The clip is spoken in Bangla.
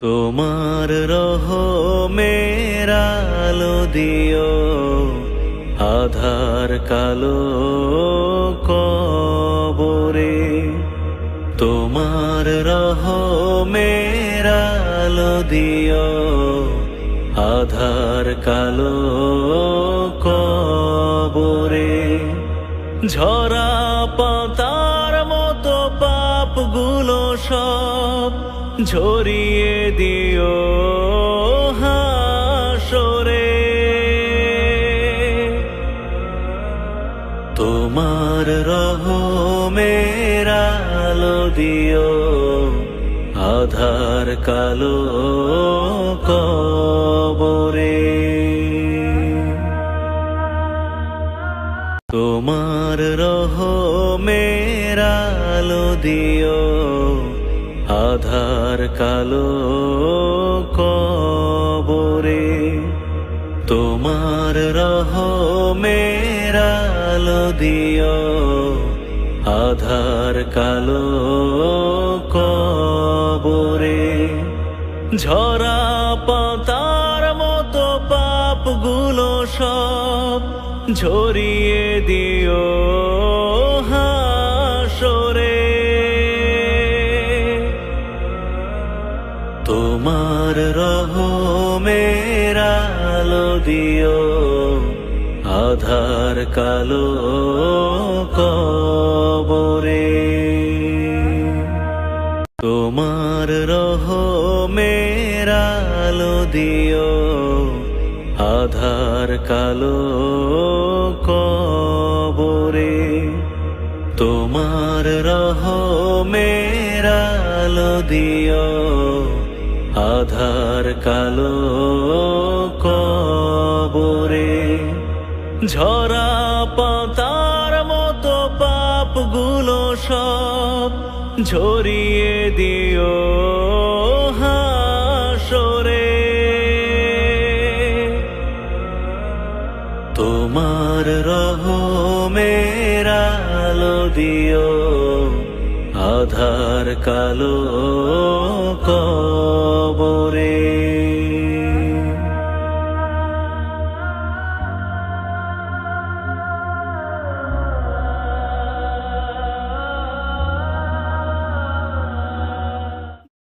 তোমার রহমের আলো দিও, আধার কালো কবরে। তোমার রহমের আলো দিও, আধার কালো কবরে। ঝরা পাতার মতো পাপগুলো সব ঝরিয়ে দিও হাসরে। তোমার রহমের আলো দিও, আধার কালো কবরে। তোমার রহমের আলো দিও, আধার কালো কবরে। তোমার রহমের আলো দিও, আধার কালো কবরে। ঝরা পাতার মতো পাপগুলো সব ঝরিয়ে দিও হাসরে। তোমার রহমের আলো দিও, আধার কালো কবরে। তোমার রহমের আলো দিও, আধার কালো কবরে। তোমার রহমের আলো দিও, আধার কালো কবরে। ঝরা পাতার মতো পাপগুলো সব ঝরিয়ে দিও হাসরে। তোমার রহমের আলো দিও, আধার কালো কবরে।